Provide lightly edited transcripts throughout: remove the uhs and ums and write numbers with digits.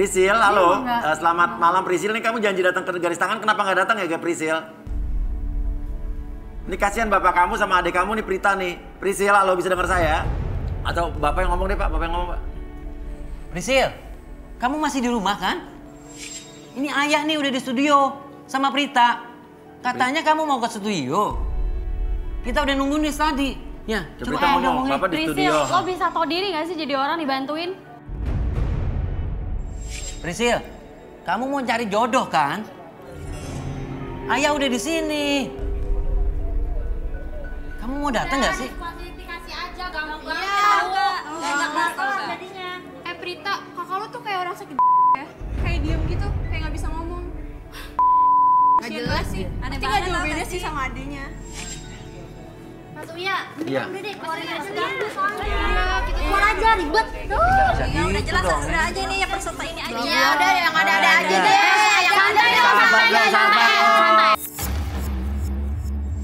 Prisil, halo. Selamat malam Prisil. Nih kamu janji datang ke garis tangan, kenapa nggak datang ya Prisil? Ini kasihan bapak kamu sama adik kamu nih Prita nih. Prisil, halo, bisa dengar saya? Atau bapak yang ngomong deh Pak, bapak yang ngomong Pak. Prisil, kamu masih di rumah kan? Ini ayah nih udah di studio sama Prita. Katanya kamu mau ke studio. Kita udah nungguin nih tadi. Ya, coba Prita ngomong, bapak di studio. Prisil, lo bisa tau diri gak sih jadi orang dibantuin? Prisil, kamu mau cari jodoh kan? Ayah udah di sini. Kamu mau datang nggak sih? Klarifikasi aja, gampang banget. Iya, banget jadinya. Prita, kakak lu tuh kayak orang sakit ya? Kayak diem gitu, kayak nggak bisa ngomong. Gak jelas sih, Aneh tapi banget gak jauh tau beda gak sih sih? sama adenya. Mas Uya, Iya. udah deh, keluarin aja ganggu soalnya. Iya, kita keluar aja, ribet. Ya udah jelas, udah aja nih ya peserta ini aja. Ya udah, yang ada aja deh. Yang ada santai.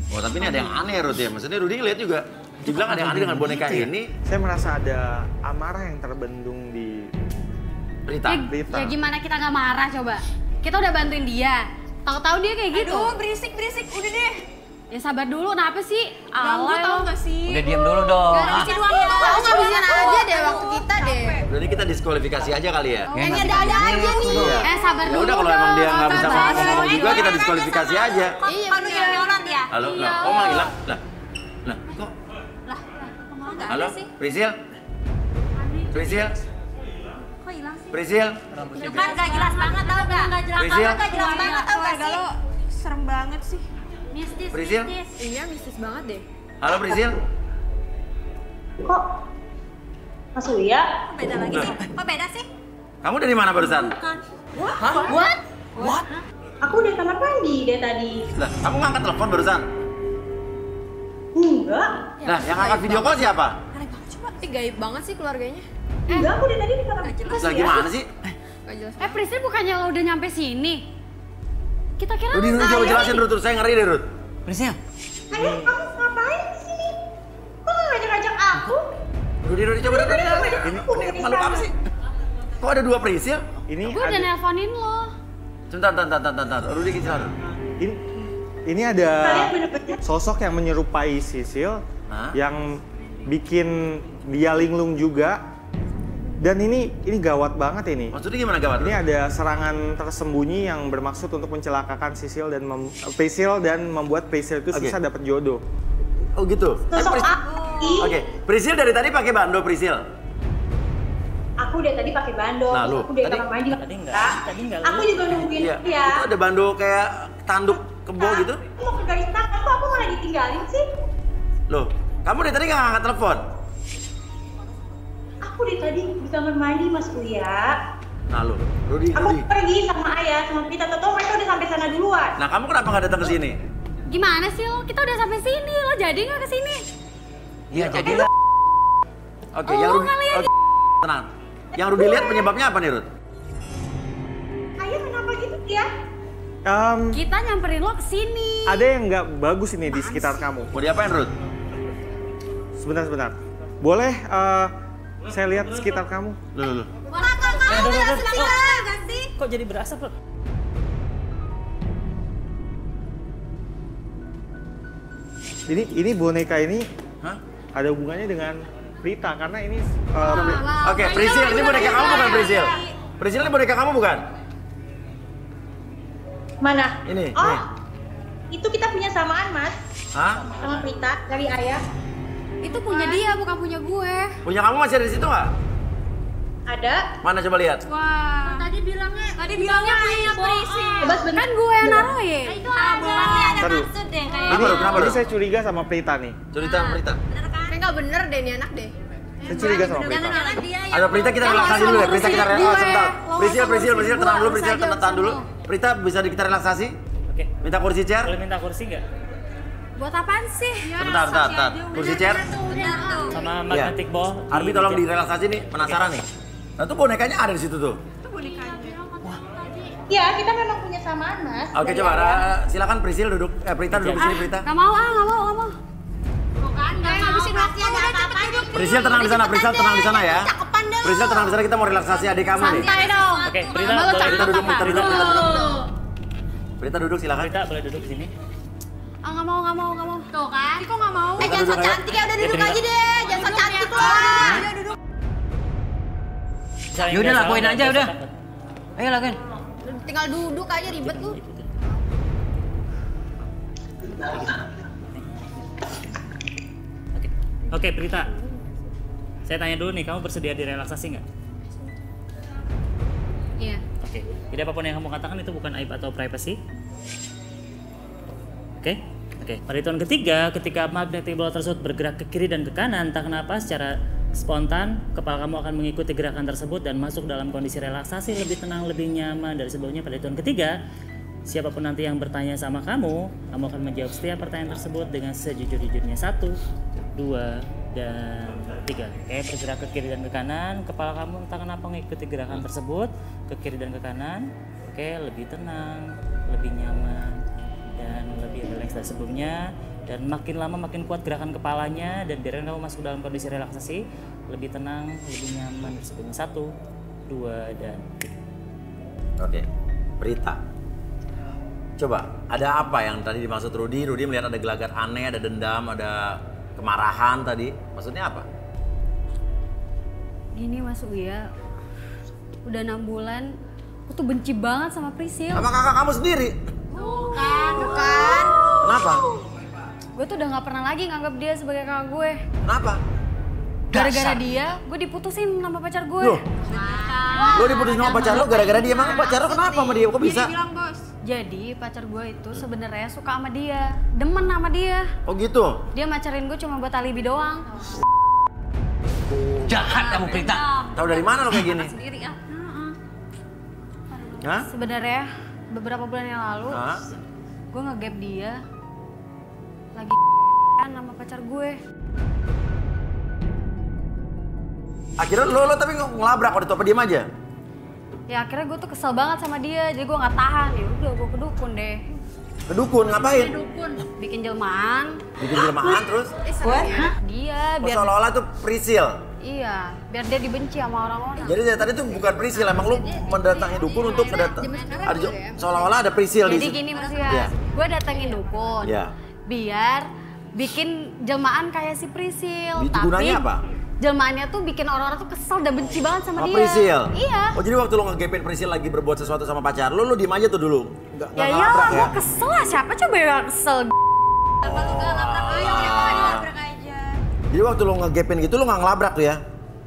Oh tapi ini ada yang aneh Ruth ya, maksudnya Rudy ngeliat juga. Dibilang ada yang aneh dengan boneka ini. Saya merasa ada amarah yang terbendung di Prita. Ya gimana kita nggak marah coba? Kita udah bantuin dia. Tahu-tahu dia kayak gitu. Aduh, berisik, udah deh. Ya sabar dulu, kenapa sih? Ganggu tau gak sih? Udah diam dulu dong. Gara-gara isi doang itu. Kamu ngabisin aja deh waktu kita deh. Jadi kita diskualifikasi aja kali ya. Ini ada aja nih. Iya. Sabar Ya dulu. udah kalau emang dia nggak bisa Sabar. ngomong juga kita diskualifikasi aja. Iya, bener ya. Halo, lah, kok manggil lah? Lah, kok? Halo, Prisil? Prisil? Kok hilang sih? Prisil? Itu kan gak jelas banget tau gak? Gak jelas Prisil? banget, gak jelas banget tau gak sih? Lo serem banget sih. Mistis, Prisil? mistis. Iya, mistis banget deh. Halo, Prisil? Kok Mas Uya? Beda lagi sih. Kok beda sih? Kamu dari mana barusan? What? Aku udah kamar mandi deh tadi. Lah, kamu ngangkat telepon barusan? Enggak. Nah, yang ngangkat video call siapa? Gaib banget sih keluarganya. Enggak, aku udah tadi di kamar mandi. Lah gimana sih? Gak jelas. Prisil bukannya lo udah nyampe sini? Kita kira Rudy, coba jelasin Ruth, saya ngeri deh Ruth. Prisil, Ayah, kamu ngapain di sini? Kok nggak ngajak-ngajak aku? Rudy, coba Rudy. Ini malu apa sih? Kok ada dua Prisil? ini gue udah nelponin lo. Sebentar. Rudy kecil. ini ada Kalian bener-bener sosok yang menyerupai Sisil Hah? yang bikin dia linglung juga. Dan ini gawat banget ini. Maksudnya gimana gawat? Ini ada serangan tersembunyi yang bermaksud untuk mencelakakan Sisil dan Prisil dan membuat Prisil itu susah dapat jodoh. Oh gitu? sosok aku. Oke, Prisil dari tadi pakai bando Prisil. Aku udah tadi pakai bando. Nah, lu, Aku udah tadi- kamar mandi. tadi enggak. Aku juga nungguin Iya. dia. Itu ada bando kayak tanduk kebo gitu. Aku mau ke garis tangan, kok aku malah ditinggalin sih? Loh, kamu dari tadi nggak ngangkat telepon? Aku dari tadi di kamar mandi, Mas Uya. Nah lo, Rudy. Aku pergi sama ayah, sama Prita. Tahu mereka udah sampai sana duluan. Nah kamu kenapa nggak datang ke sini? Gimana sih lo? Kita udah sampai sini. Lo jadi nggak ke sini? iya jadilah. Oke, yang Rudy. kali aja. Tenang. Yang Rudy lihat penyebabnya apa nih Ruth? Ayah kenapa gitu ya? Kita nyamperin lo ke sini. Ada yang nggak bagus ini di sekitar kamu. Mau diapain Ruth? Sebentar. Boleh saya lihat sekitar kamu? Loh. Kok jadi berasap loh? Ini boneka ini Hah? ada hubungannya dengan Prita karena ini Oke, Prisil, ini boneka kamu bukan Prisil? Prisil ini boneka kamu bukan? Mana? Ini, Oh, nih. itu kita punya samaan, Mas. Hah? Sama Prita dari ayah. Itu punya dia, bukan punya gue. Punya kamu masih ada di situ nggak? Ada. Mana coba lihat? Wah. Tadi bilangnya punya Prisil. Coba sebentar. Kan gue yang naruhin. Itu berarti ada Taruh. maksud deh kayak. Kenapa, Ruth? Kenapa, ini Ruth? saya curiga sama Prita nih. Cerita Prita. Kayak nggak bener deh nih anak deh. Saya curiga sama Prita. Jangan dia Ada Prita kita relaksasi dulu ya. Prita kita relaksasi sebentar. Prisil tenang dulu, Prisil tenang dulu. Prita bisa kita relaksasi? Oke, Minta kursi chair? boleh minta kursi nggak? Buat apaan sih? Bentar. Kursi chair? Sama Iya. magnetic ball. Arbi tolong direlaksasi nih, penasaran nih. Nah tuh bonekanya ada di situ tuh. Iya, kita memang punya samaan, Mas. Oke Dari coba, ayah. silakan Prisil duduk. Prita duduk di sini Prita. Gak mau, gak mau. Bukan, nggak ngabisin waktu udah cepet duduk. Prisil tenang di sana, Prisil tenang di sana ya. Cakepan deh lo. Priscil tenang di sana, kita mau relaksasi adik kamu nih. Santai dong. Oke, Prita Mama lo boleh cakep duduk. apa? Prita duduk. Prita duduk silakan. Prita boleh duduk di sini. Ah, nggak mau. Tuh kan? Kok nggak mau? Prita Jangan duduk so ayo. cantik ya, udah duduk Prita. aja deh. Jangan so cantik loh. Udah duduk. Yaudah, lakuin aja, udah. Ayo lakuin. Tinggal duduk aja ribet lu. Oke, Prita. Saya tanya dulu nih, kamu bersedia direlaksasi nggak? Iya. Oke, jadi apapun yang kamu katakan itu bukan aib atau privacy. Oke? Oke. Pada hitungan ketiga, ketika magnetic bola tersebut bergerak ke kiri dan ke kanan, entah kenapa secara spontan kepala kamu akan mengikuti gerakan tersebut dan masuk dalam kondisi relaksasi, lebih tenang, lebih nyaman dari sebelumnya. Pada hitungan ketiga, siapapun nanti yang bertanya sama kamu akan menjawab setiap pertanyaan tersebut dengan sejujur-jujurnya. 1, 2, dan 3. Oke, bergerak ke kiri dan ke kanan. Kepala kamu entah kenapa mengikuti gerakan tersebut ke kiri dan ke kanan. Oke, lebih tenang, lebih nyaman, dan lebih rileks dari sebelumnya. Dan makin lama makin kuat gerakan kepalanya, dan biarkan kamu masuk dalam kondisi relaksasi, lebih tenang, lebih nyaman dari sebelumnya. 1, 2, dan 3. Oke, Prita. Coba, ada apa yang tadi dimaksud Rudy? Rudy melihat ada gelagat aneh, ada dendam, ada kemarahan tadi. Maksudnya apa? Gini Mas Uya, udah 6 bulan, aku tuh benci banget sama Priscil. Sama kakak kamu sendiri. Bukan. Kenapa? Gue tuh udah gak pernah lagi nganggap dia sebagai kakak gue. Kenapa? Gara-gara dia, gue diputusin sama pacar gue. Loh, lo diputusin sama pacar lo gara-gara dia. Emang pacar lo kenapa sama dia? Kok bisa? Jadi bilang bos. Jadi pacar gue itu sebenarnya suka sama dia, demen sama dia. Oh gitu? Dia macarin gue cuma buat alibi doang. Jahat kamu Prita. Tahu dari mana lo kayak gini? Sendiri ya. Hah? Sebenarnya beberapa bulan yang lalu, Hah? gue nge-gap dia lagi sama pacar gue. Akhirnya lo tapi ngelabrak waktu itu apa diem aja? Ya akhirnya gue tuh kesel banget sama dia, jadi gue nggak tahan. Ya udah gue ke dukun deh. Ke dukun ngapain? Bikin jelmaan. Bikin jelmaan terus? Dia Oh, biar seolah-olah tuh Priscil. iya, biar dia dibenci sama orang-orang. Jadi dari tadi tuh bukan Priscil, emang lu mendatangi dukun untuk seolah-olah ada Priscil di Jadi situ. gini Mas ya, Iya. gue datengin dukun. Iya. Biar bikin jelmaan kayak si Priscil. Itu gunanya apa? Jelmaannya tuh bikin orang-orang tuh kesel dan benci banget sama Sama dia. Priscil? Iya. Oh jadi waktu lo ngegepin Priscil lagi berbuat sesuatu sama pacar lu diem aja tuh dulu? Nggak Ya ngelabrak iyalah, ya? gue kesel lah. Siapa coba yang gak kesel? Jadi waktu lo ngegepin gitu lo nggak ngelabrak tuh ya?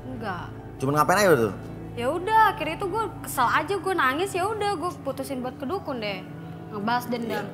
Enggak. Cuman ngapain aja tuh? Ya udah, akhirnya itu gue kesel aja, gue nangis. Ya udah, gue putusin buat ke dukun deh. Ngebahas dendam.